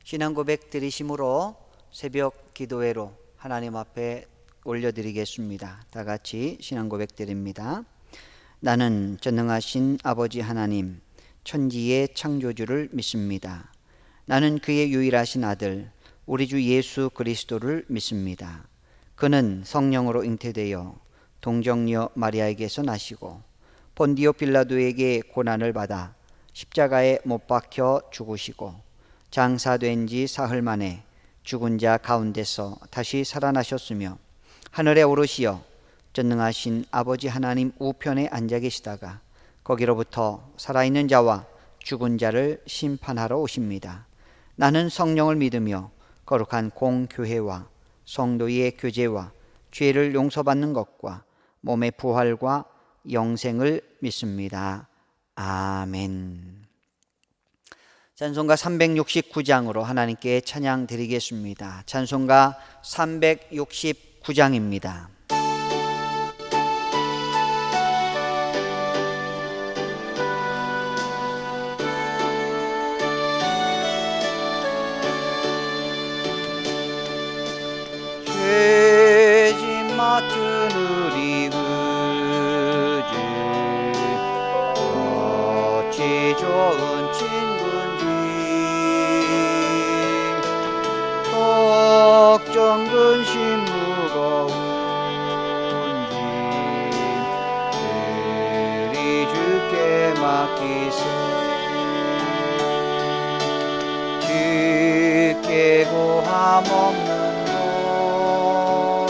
신앙 고백 드리심으로 새벽 기도회로 하나님 앞에 올려드리겠습니다. 다 같이 신앙 고백 드립니다. 나는 전능하신 아버지 하나님, 천지의 창조주를 믿습니다. 나는 그의 유일하신 아들, 우리 주 예수 그리스도를 믿습니다. 그는 성령으로 잉태되어 동정녀 마리아에게서 나시고 본디오 빌라도에게 고난을 받아 십자가에 못 박혀 죽으시고 장사된 지 사흘 만에 죽은 자 가운데서 다시 살아나셨으며 하늘에 오르시어 전능하신 아버지 하나님 우편에 앉아 계시다가 거기로부터 살아있는 자와 죽은 자를 심판하러 오십니다. 나는 성령을 믿으며 거룩한 공교회와 성도의 교제와 죄를 용서받는 것과 몸의 부활과 영생을 믿습니다. 아멘. 찬송가 369장으로 하나님께 찬양 드리겠습니다. 찬송가 369장입니다. 죄짐 맡은 우리 그주 어찌 좋은 친구인지 걱정 근심 무거운지 그리 주께 맡기세. 주께 고함 없는 도로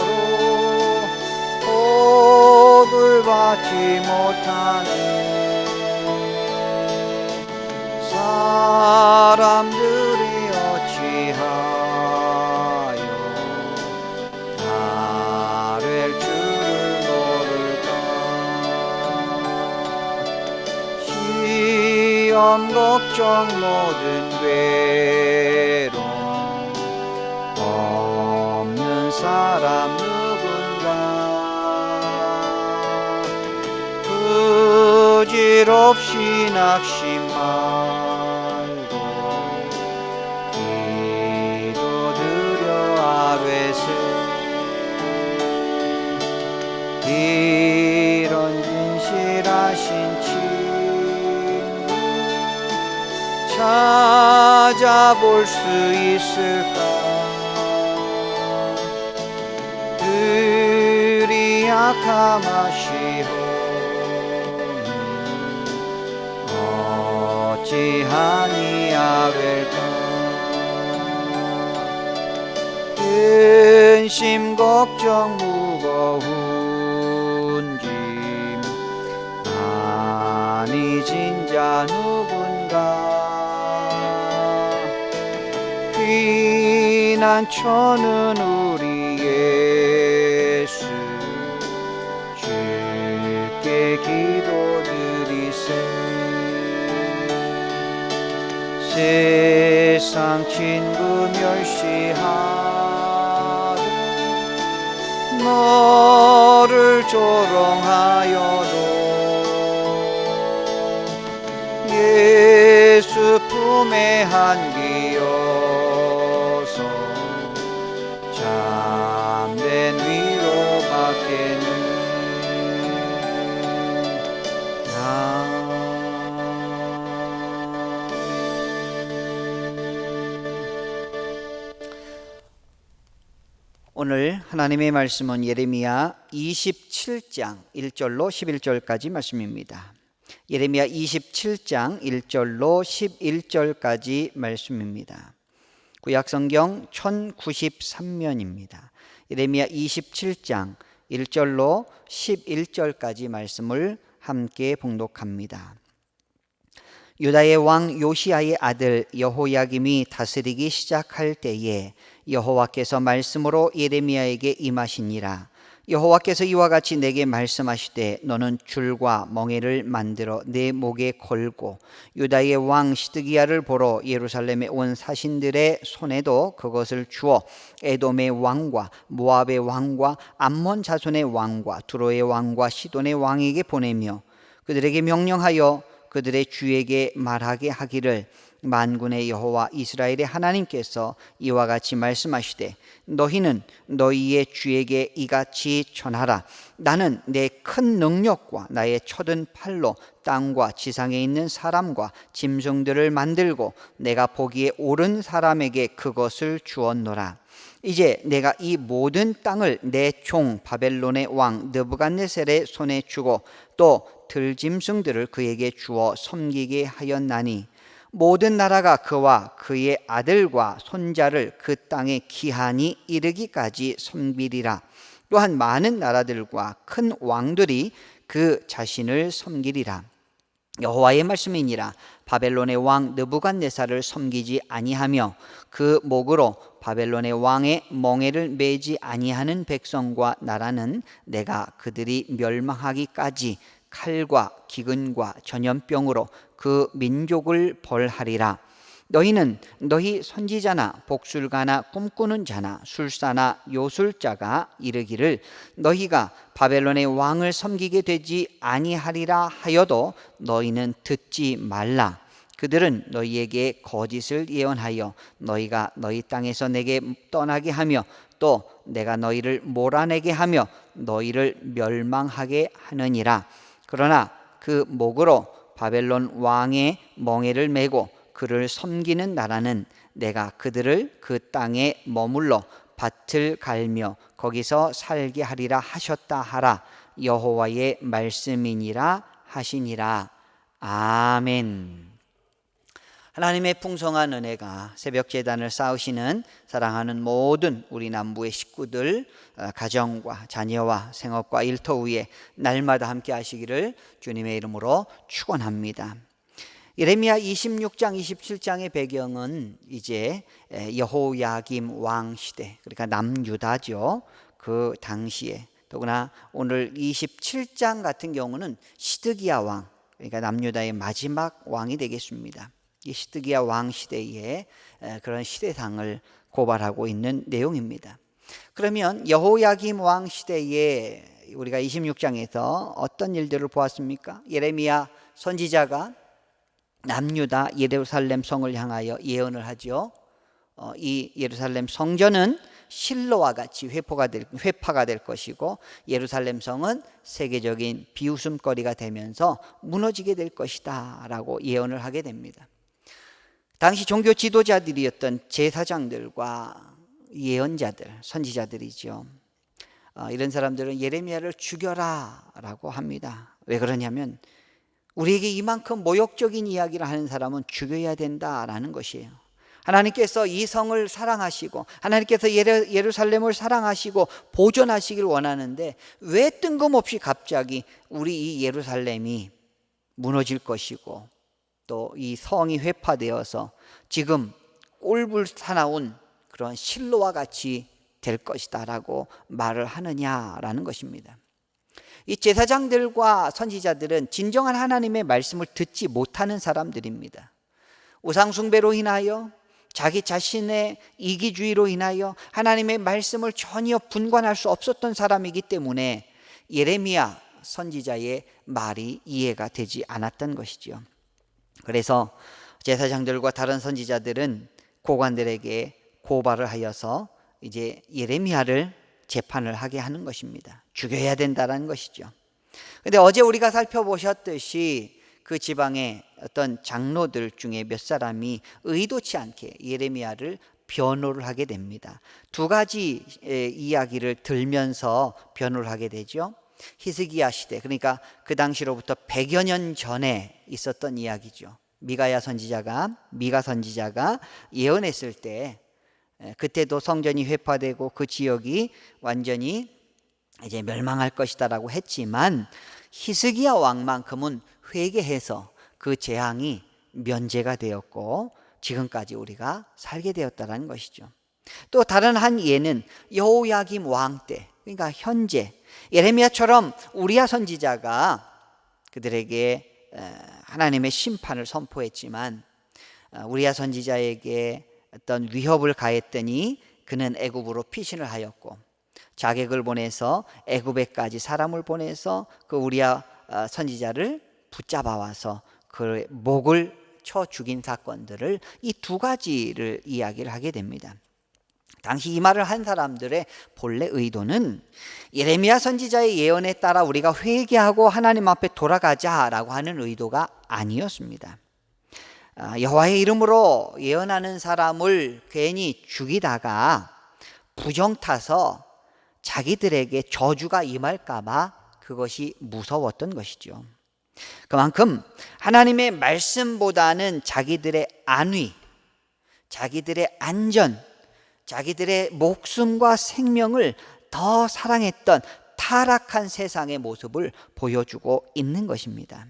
복을 받지 못하는 사람들이 어찌하여 나를 줄을 모를까. 시험 걱정 모든 괴로움 없는 사람 누군가. 부질없이 낙심 말고 기도드려 아뢰세. 이런 진실하신 친구 찾아볼 수 있을까. 그리 약함하시오 어찌하니 아뢰까. 근심 걱정 무거운 짐 많이 진 자 누군가. 피난처는 우리 예수 주께 기도드리세. 세상 친구 멸시하고 너를 조롱하여도 예수 품에 안기어서 참된 위로받겠네. 오늘 하나님의 말씀은 예레미야 27장 1절로 11절까지 말씀입니다. 예레미야 27장 1절로 11절까지 말씀입니다. 구약성경 1093면입니다. 예레미야 27장 1절로 11절까지 말씀을 함께 봉독합니다. 유다의 왕 요시야의 아들 여호야김이 다스리기 시작할 때에 여호와께서 말씀으로 예레미야에게 임하시니라. 여호와께서 이와 같이 내게 말씀하시되 너는 줄과 멍에를 만들어 내 목에 걸고 유다의 왕 시드기야를 보러 예루살렘에 온 사신들의 손에도 그것을 주어 에돔의 왕과 모압의 왕과 암몬 자손의 왕과 두로의 왕과 시돈의 왕에게 보내며 그들에게 명령하여 그들의 주에게 말하게 하기를 만군의 여호와 이스라엘의 하나님께서 이와 같이 말씀하시되 너희는 너희의 주에게 이같이 전하라. 나는 내 큰 능력과 나의 쳐든 팔로 땅과 지상에 있는 사람과 짐승들을 만들고 내가 보기에 옳은 사람에게 그것을 주었노라. 이제 내가 이 모든 땅을 내 종 바벨론의 왕 느부갓네살의 손에 주고 또 들짐승들을 그에게 주어 섬기게 하였나니 모든 나라가 그와 그의 아들과 손자를 그 땅에 기한이 이르기까지 섬기리라. 또한 많은 나라들과 큰 왕들이 그 자신을 섬기리라. 여호와의 말씀이니라. 바벨론의 왕 느부갓네살을 섬기지 아니하며 그 목으로 바벨론의 왕의 멍에를 매지 아니하는 백성과 나라는 내가 그들이 멸망하기까지 칼과 기근과 전염병으로 그 민족을 벌하리라. 너희는 너희 선지자나 복술가나 꿈꾸는 자나 술사나 요술자가 이르기를 너희가 바벨론의 왕을 섬기게 되지 아니하리라 하여도 너희는 듣지 말라. 그들은 너희에게 거짓을 예언하여 너희가 너희 땅에서 내게 떠나게 하며 또 내가 너희를 몰아내게 하며 너희를 멸망하게 하느니라. 그러나 그 목으로 바벨론 왕의 멍에를 메고 그를 섬기는 나라는 내가 그들을 그 땅에 머물러 밭을 갈며 거기서 살게 하리라 하셨다 하라. 여호와의 말씀이니라 하시니라. 아멘. 하나님의 풍성한 은혜가 새벽 제단을 쌓으시는 사랑하는 모든 우리 남부의 식구들, 가정과 자녀와 생업과 일터 위에 날마다 함께 하시기를 주님의 이름으로 축원합니다. 예레미야 26장 27장의 배경은 이제 여호야김 왕 시대, 그러니까 남유다죠. 그 당시에, 더구나 오늘 27장 같은 경우는 시드기야 왕, 그러니까 남유다의 마지막 왕이 되겠습니다. 이 시드기야 왕 시대에 그런 시대상을 고발하고 있는 내용입니다. 그러면 여호야김 왕 시대에 우리가 26장에서 어떤 일들을 보았습니까? 예레미야 선지자가 남유다 예루살렘 성을 향하여 예언을 하죠. 이 예루살렘 성전은 실로와 같이 회파가 될 것이고 예루살렘 성은 세계적인 비웃음거리가 되면서 무너지게 될 것이다 라고 예언을 하게 됩니다. 당시 종교 지도자들이었던 제사장들과 예언자들, 선지자들이죠. 이런 사람들은 예레미야를 죽여라 라고 합니다. 왜 그러냐면 우리에게 이만큼 모욕적인 이야기를 하는 사람은 죽여야 된다라는 것이에요. 하나님께서 이 성을 사랑하시고 하나님께서 예루살렘을 사랑하시고 보존하시길 원하는데 왜 뜬금없이 갑자기 우리 이 예루살렘이 무너질 것이고 또 이 성이 회파되어서 지금 꼴불 사나운 그런 실로와 같이 될 것이다 라고 말을 하느냐라는 것입니다. 이 제사장들과 선지자들은 진정한 하나님의 말씀을 듣지 못하는 사람들입니다. 우상숭배로 인하여 자기 자신의 이기주의로 인하여 하나님의 말씀을 전혀 분간할 수 없었던 사람이기 때문에 예레미야 선지자의 말이 이해가 되지 않았던 것이죠. 그래서 제사장들과 다른 선지자들은 고관들에게 고발을 하여서 이제 예레미야를 재판을 하게 하는 것입니다. 죽여야 된다는 것이죠. 그런데 어제 우리가 살펴보셨듯이 그 지방의 어떤 장로들 중에 몇 사람이 의도치 않게 예레미야를 변호를 하게 됩니다. 두 가지 이야기를 들면서 변호를 하게 되죠. 히스기야 시대, 그러니까 그 당시로부터 100여 년 전에 있었던 이야기죠. 미가 선지자가 예언했을 때 그때도 성전이 회파되고 그 지역이 완전히 이제 멸망할 것이다라고 했지만 히스기야 왕만큼은 회개해서 그 재앙이 면제가 되었고 지금까지 우리가 살게 되었다는 것이죠. 또 다른 한 예는 여호야김 왕 때, 그러니까 현재 예레미야처럼 우리야 선지자가 그들에게 하나님의 심판을 선포했지만 우리야 선지자에게 어떤 위협을 가했더니 그는 애굽으로 피신을 하였고 자객을 보내서 애굽에까지 사람을 보내서 그 우리야 선지자를 붙잡아 와서 그 목을 쳐 죽인 사건들을 이 두 가지를 이야기를 하게 됩니다. 당시 이 말을 한 사람들의 본래 의도는 예레미야 선지자의 예언에 따라 우리가 회개하고 하나님 앞에 돌아가자라고 하는 의도가 아니었습니다. 여호와의 이름으로 예언하는 사람을 괜히 죽이다가 부정 타서 자기들에게 저주가 임할까 봐 그것이 무서웠던 것이죠. 그만큼 하나님의 말씀보다는 자기들의 안위, 자기들의 안전, 자기들의 목숨과 생명을 더 사랑했던 타락한 세상의 모습을 보여주고 있는 것입니다.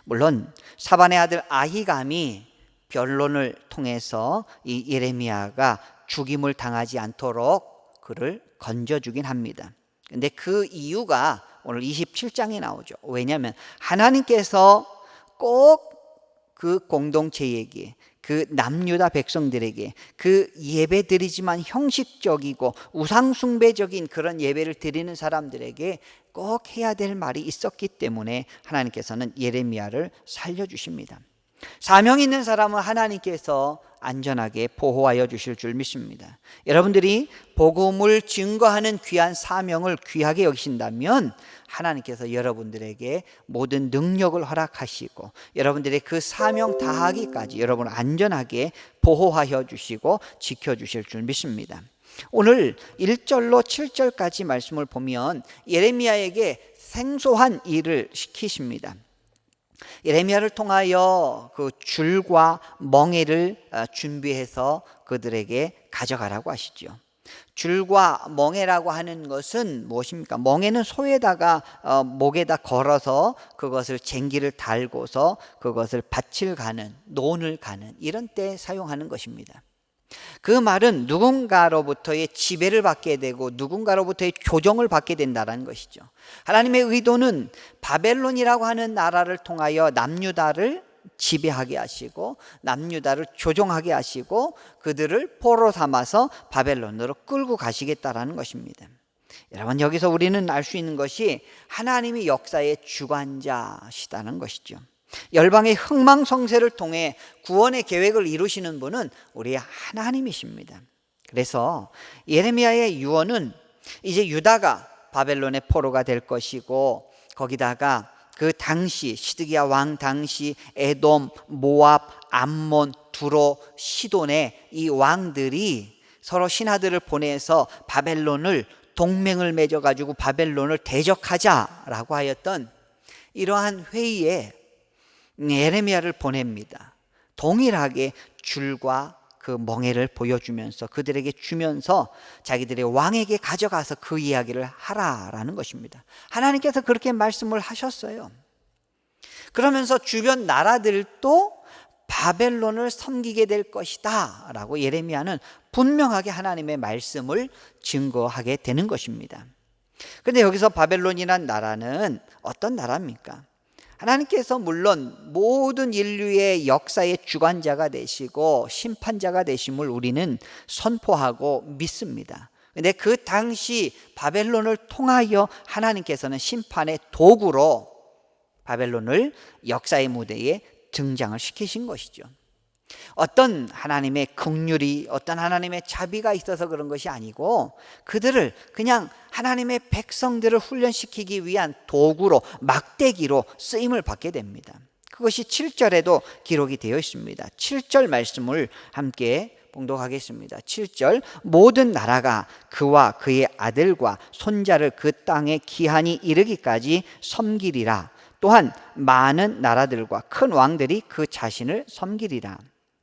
물론 사반의 아들 아히감이 변론을 통해서 이 예레미야가 죽임을 당하지 않도록 그를 건져주긴 합니다. 근데 그 이유가 오늘 27장에 나오죠. 왜냐하면 하나님께서 꼭 그 공동체에게, 그 남유다 백성들에게 그 예배 드리지만 형식적이고 우상숭배적인 그런 예배를 드리는 사람들에게 꼭 해야 될 말이 있었기 때문에 하나님께서는 예레미야를 살려주십니다. 사명 있는 사람은 하나님께서 안전하게 보호하여 주실 줄 믿습니다. 여러분들이 복음을 증거하는 귀한 사명을 귀하게 여기신다면 하나님께서 여러분들에게 모든 능력을 허락하시고 여러분들의 그 사명 다하기까지 여러분을 안전하게 보호하여 주시고 지켜주실 줄 믿습니다. 오늘 1절로 7절까지 말씀을 보면 예레미야에게 생소한 일을 시키십니다. 예레미야를 통하여 그 줄과 멍에를 준비해서 그들에게 가져가라고 하시죠. 줄과 멍에라고 하는 것은 무엇입니까? 멍에는 소에다가 목에다 걸어서 그것을 쟁기를 달고서 그것을 밭을 가는, 논을 가는 이런 때 사용하는 것입니다. 그 말은 누군가로부터의 지배를 받게 되고 누군가로부터의 조정을 받게 된다는 것이죠. 하나님의 의도는 바벨론이라고 하는 나라를 통하여 남유다를 지배하게 하시고 남유다를 조종하게 하시고 그들을 포로 삼아서 바벨론으로 끌고 가시겠다라는 것입니다. 여러분, 여기서 우리는 알 수 있는 것이 하나님이 역사의 주관자시다는 것이죠. 열방의 흥망성쇠를 통해 구원의 계획을 이루시는 분은 우리 하나님이십니다. 그래서 예레미야의 유언은 이제 유다가 바벨론의 포로가 될 것이고 거기다가 그 당시 시드기야 왕 당시 에돔, 모압, 암몬, 두로, 시돈의 이 왕들이 서로 신하들을 보내서 바벨론을 동맹을 맺어가지고 바벨론을 대적하자라고 하였던 이러한 회의에 예레미야를 보냅니다. 동일하게 줄과 그 멍에를 보여주면서 그들에게 주면서 자기들의 왕에게 가져가서 그 이야기를 하라라는 것입니다. 하나님께서 그렇게 말씀을 하셨어요. 그러면서 주변 나라들도 바벨론을 섬기게 될 것이다 라고 예레미야는 분명하게 하나님의 말씀을 증거하게 되는 것입니다. 그런데 여기서 바벨론이란 나라는 어떤 나라입니까? 하나님께서 물론 모든 인류의 역사의 주관자가 되시고 심판자가 되심을 우리는 선포하고 믿습니다. 그런데 그 당시 바벨론을 통하여 하나님께서는 심판의 도구로 바벨론을 역사의 무대에 등장을 시키신 것이죠. 어떤 하나님의 긍휼이, 어떤 하나님의 자비가 있어서 그런 것이 아니고 그들을 그냥 하나님의 백성들을 훈련시키기 위한 도구로, 막대기로 쓰임을 받게 됩니다. 그것이 7절에도 기록이 되어 있습니다. 7절 말씀을 함께 봉독하겠습니다. 7절, 모든 나라가 그와 그의 아들과 손자를 그 땅에 기한이 이르기까지 섬기리라. 또한 많은 나라들과 큰 왕들이 그 자신을 섬기리라.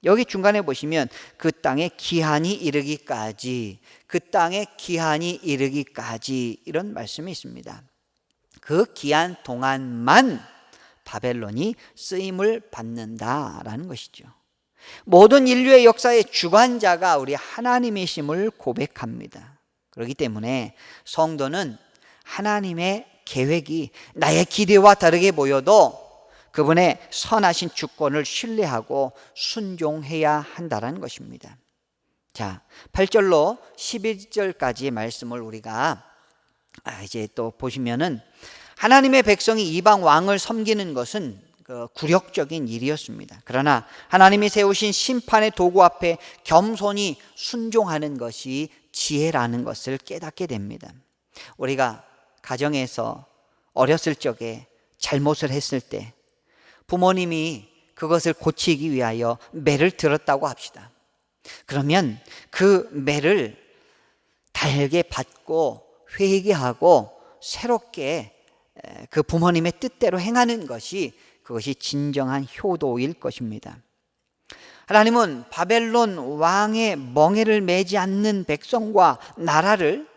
여기 중간에 보시면 그 땅에 기한이 이르기까지, 그 땅에 기한이 이르기까지 이런 말씀이 있습니다. 그 기한 동안만 바벨론이 쓰임을 받는다라는 것이죠. 모든 인류의 역사의 주관자가 우리 하나님이심을 고백합니다. 그렇기 때문에 성도는 하나님의 계획이 나의 기대와 다르게 보여도 그분의 선하신 주권을 신뢰하고 순종해야 한다는 것입니다. 자, 8절로 11절까지의 말씀을 우리가 이제 또 보시면은 하나님의 백성이 이방 왕을 섬기는 것은 굴욕적인 일이었습니다. 그러나 하나님이 세우신 심판의 도구 앞에 겸손히 순종하는 것이 지혜라는 것을 깨닫게 됩니다. 우리가 가정에서 어렸을 적에 잘못을 했을 때 부모님이 그것을 고치기 위하여 매를 들었다고 합시다. 그러면 그 매를 달게 받고 회개하고 새롭게 그 부모님의 뜻대로 행하는 것이 그것이 진정한 효도일 것입니다. 하나님은 바벨론 왕의 멍에를 매지 않는 백성과 나라를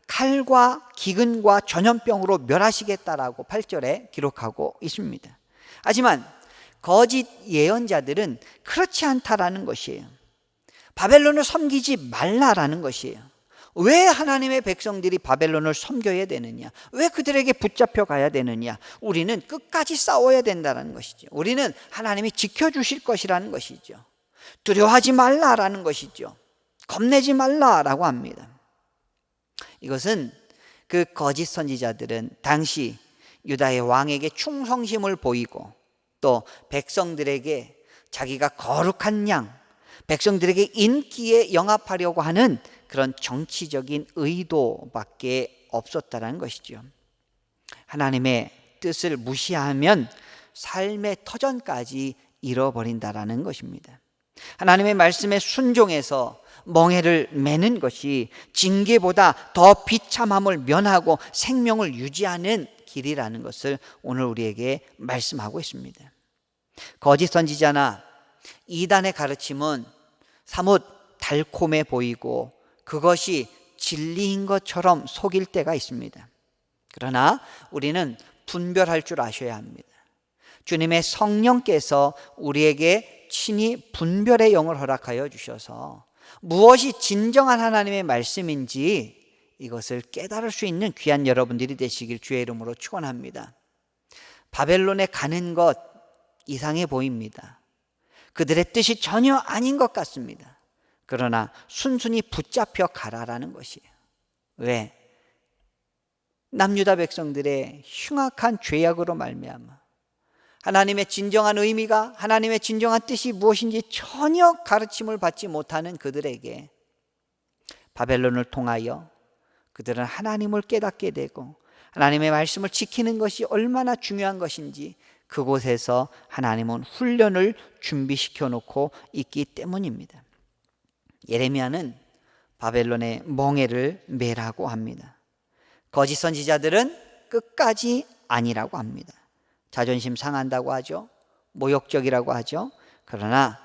칼과 기근과 전염병으로 멸하시겠다라고 8절에 기록하고 있습니다. 하지만 거짓 예언자들은 그렇지 않다라는 것이에요. 바벨론을 섬기지 말라라는 것이에요. 왜 하나님의 백성들이 바벨론을 섬겨야 되느냐? 왜 그들에게 붙잡혀 가야 되느냐? 우리는 끝까지 싸워야 된다는 것이죠. 우리는 하나님이 지켜주실 것이라는 것이죠. 두려워하지 말라라는 것이죠. 겁내지 말라라고 합니다. 이것은 그 거짓 선지자들은 당시 유다의 왕에게 충성심을 보이고 또 백성들에게 자기가 거룩한 양, 백성들에게 인기에 영합하려고 하는 그런 정치적인 의도밖에 없었다는 것이죠. 하나님의 뜻을 무시하면 삶의 터전까지 잃어버린다라는 것입니다. 하나님의 말씀에 순종해서 멍에를 매는 것이 징계보다 더 비참함을 면하고 생명을 유지하는 길이라는 것을 오늘 우리에게 말씀하고 있습니다. 거짓 선지자나 이단의 가르침은 사뭇 달콤해 보이고 그것이 진리인 것처럼 속일 때가 있습니다. 그러나 우리는 분별할 줄 아셔야 합니다. 주님의 성령께서 우리에게 친히 분별의 영을 허락하여 주셔서 무엇이 진정한 하나님의 말씀인지 이것을 깨달을 수 있는 귀한 여러분들이 되시길 주의 이름으로 축원합니다. 바벨론에 가는 것 이상해 보입니다. 그들의 뜻이 전혀 아닌 것 같습니다. 그러나 순순히 붙잡혀 가라라는 것이에요. 왜? 남유다 백성들의 흉악한 죄악으로 말미암아 하나님의 진정한 의미가, 하나님의 진정한 뜻이 무엇인지 전혀 가르침을 받지 못하는 그들에게 바벨론을 통하여 그들은 하나님을 깨닫게 되고 하나님의 말씀을 지키는 것이 얼마나 중요한 것인지 그곳에서 하나님은 훈련을 준비시켜 놓고 있기 때문입니다. 예레미야는 바벨론의 멍에를 매라고 합니다. 거짓 선지자들은 끝까지 아니라고 합니다. 자존심 상한다고 하죠. 모욕적이라고 하죠. 그러나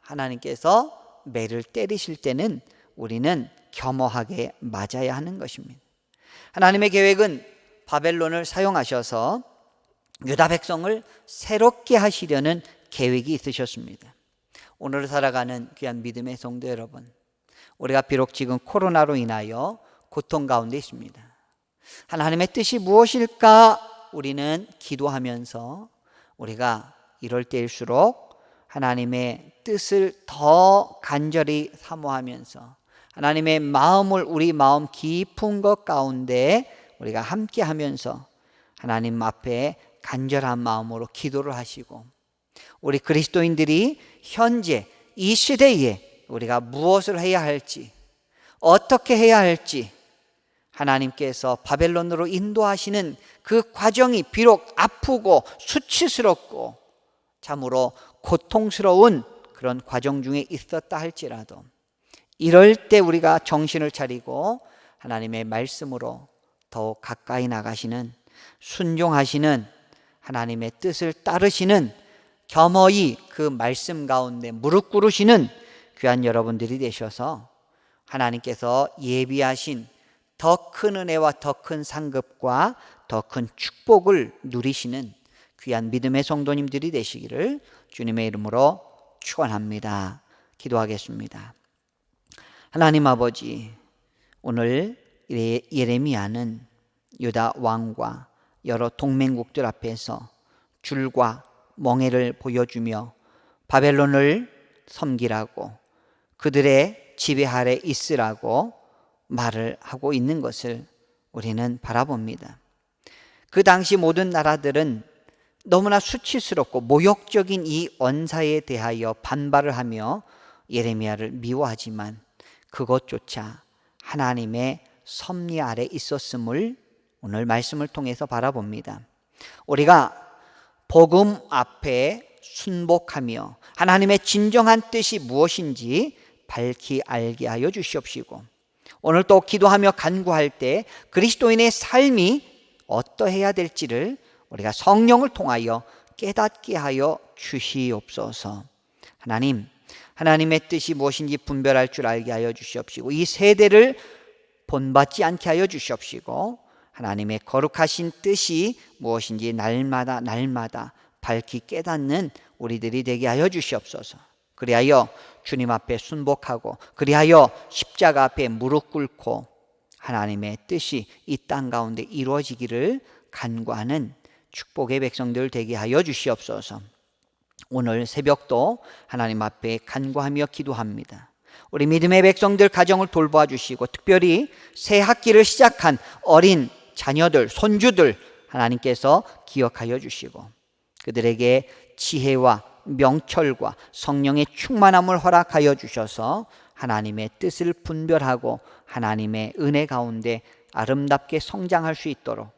하나님께서 매를 때리실 때는 우리는 겸허하게 맞아야 하는 것입니다. 하나님의 계획은 바벨론을 사용하셔서 유다 백성을 새롭게 하시려는 계획이 있으셨습니다. 오늘 살아가는 귀한 믿음의 성도 여러분, 우리가 비록 지금 코로나로 인하여 고통 가운데 있습니다. 하나님의 뜻이 무엇일까? 우리는 기도하면서 우리가 이럴 때일수록 하나님의 뜻을 더 간절히 사모하면서 하나님의 마음을 우리 마음 깊은 것 가운데 우리가 함께 하면서 하나님 앞에 간절한 마음으로 기도를 하시고 우리 그리스도인들이 현재 이 시대에 우리가 무엇을 해야 할지 어떻게 해야 할지 하나님께서 바벨론으로 인도하시는 그 과정이 비록 아프고 수치스럽고 참으로 고통스러운 그런 과정 중에 있었다 할지라도 이럴 때 우리가 정신을 차리고 하나님의 말씀으로 더욱 가까이 나가시는 순종하시는 하나님의 뜻을 따르시는 겸허히 그 말씀 가운데 무릎 꿇으시는 귀한 여러분들이 되셔서 하나님께서 예비하신 더 큰 은혜와 더 큰 상급과 더 큰 축복을 누리시는 귀한 믿음의 성도님들이 되시기를 주님의 이름으로 축원합니다. 기도하겠습니다. 하나님 아버지, 오늘 예레미야는 유다 왕과 여러 동맹국들 앞에서 줄과 멍에를 보여주며 바벨론을 섬기라고 그들의 지배 아래 있으라고 말을 하고 있는 것을 우리는 바라봅니다. 그 당시 모든 나라들은 너무나 수치스럽고 모욕적인 이 언사에 대하여 반발을 하며 예레미야를 미워하지만 그것조차 하나님의 섭리 아래 있었음을 오늘 말씀을 통해서 바라봅니다. 우리가 복음 앞에 순복하며 하나님의 진정한 뜻이 무엇인지 밝히 알게 하여 주시옵시고, 오늘 또 기도하며 간구할 때 그리스도인의 삶이 어떠해야 될지를 우리가 성령을 통하여 깨닫게 하여 주시옵소서. 하나님의 뜻이 무엇인지 분별할 줄 알게 하여 주시옵시고, 이 세대를 본받지 않게 하여 주시옵시고, 하나님의 거룩하신 뜻이 무엇인지 날마다 밝히 깨닫는 우리들이 되게 하여 주시옵소서. 그리하여 주님 앞에 순복하고, 그리하여 십자가 앞에 무릎 꿇고 하나님의 뜻이 이 땅 가운데 이루어지기를 간구하는 축복의 백성들 되게 하여 주시옵소서. 오늘 새벽도 하나님 앞에 간구하며 기도합니다. 우리 믿음의 백성들 가정을 돌보아 주시고, 특별히 새 학기를 시작한 어린 자녀들, 손주들 하나님께서 기억하여 주시고, 그들에게 지혜와 명철과 성령의 충만함을 허락하여 주셔서 하나님의 뜻을 분별하고 하나님의 은혜 가운데 아름답게 성장할 수 있도록,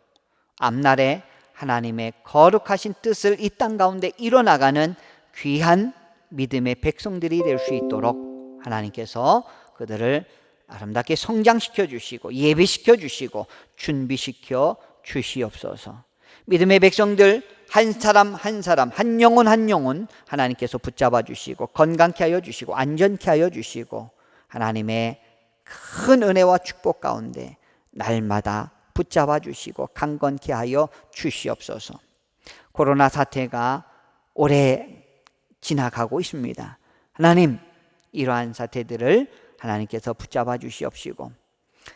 앞날에 하나님의 거룩하신 뜻을 이 땅 가운데 이뤄나가는 귀한 믿음의 백성들이 될 수 있도록 하나님께서 그들을 아름답게 성장시켜 주시고 예비시켜 주시고 준비시켜 주시옵소서. 믿음의 백성들 한 사람 한 사람, 한 영혼 하나님께서 붙잡아 주시고 건강케 하여 주시고 안전케 하여 주시고, 하나님의 큰 은혜와 축복 가운데 날마다 붙잡아 주시고 강건케 하여 주시옵소서. 코로나 사태가 오래 지나가고 있습니다. 하나님, 이러한 사태들을 하나님께서 붙잡아 주시옵시고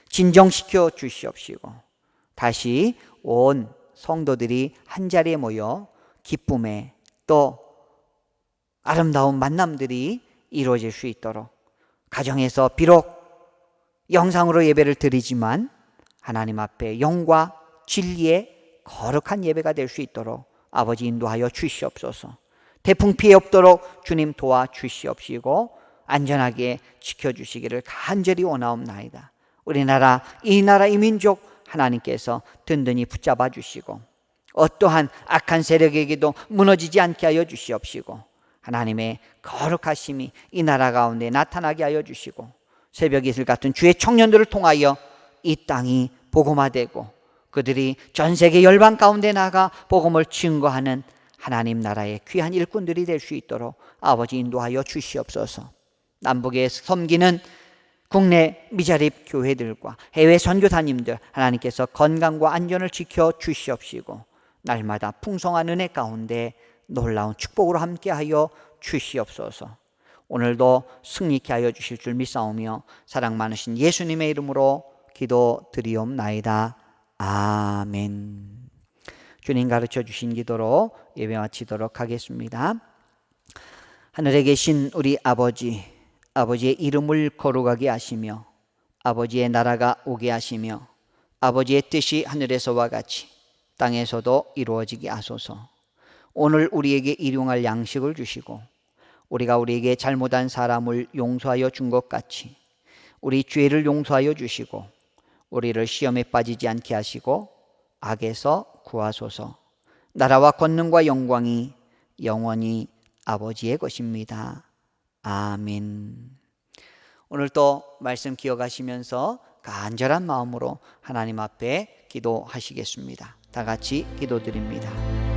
진정시켜 주시옵시고, 다시 온 성도들이 한자리에 모여 기쁨에 또 아름다운 만남들이 이루어질 수 있도록, 가정에서 비록 영상으로 예배를 드리지만 하나님 앞에 영과 진리의 거룩한 예배가 될 수 있도록 아버지 인도하여 주시옵소서. 태풍 피해 없도록 주님 도와 주시옵시고 안전하게 지켜주시기를 간절히 원하옵나이다. 우리나라, 이 나라, 이 민족 하나님께서 든든히 붙잡아 주시고 어떠한 악한 세력에게도 무너지지 않게 하여 주시옵시고, 하나님의 거룩하심이 이 나라 가운데 나타나게 하여 주시고, 새벽 이슬 같은 주의 청년들을 통하여 이 땅이 복음화되고 그들이 전 세계 열방 가운데 나가 복음을 증거하는 하나님 나라의 귀한 일꾼들이 될 수 있도록 아버지 인도하여 주시옵소서. 남북에 섬기는 국내 미자립 교회들과 해외 선교사님들 하나님께서 건강과 안전을 지켜 주시옵시고 날마다 풍성한 은혜 가운데 놀라운 축복으로 함께하여 주시옵소서. 오늘도 승리케 하여 주실 줄 믿사오며 사랑 많으신 예수님의 이름으로 기도드리옵나이다. 아멘. 주님 가르쳐 주신 기도로 예배 마치도록 하겠습니다. 하늘에 계신 우리 아버지의 이름을 거룩하게 하시며 아버지의 나라가 오게 하시며 아버지의 뜻이 하늘에서와 같이 땅에서도 이루어지게 하소서. 오늘 우리에게 일용할 양식을 주시고 우리가 우리에게 잘못한 사람을 용서하여 준 것 같이 우리 죄를 용서하여 주시고 우리를 시험에 빠지지 않게 하시고 악에서 구하소서. 나라와 권능과 영광이 영원히 아버지의 것입니다. 아멘. 오늘 또 말씀 기억하시면서 간절한 마음으로 하나님 앞에 기도하시겠습니다. 다 같이 기도드립니다.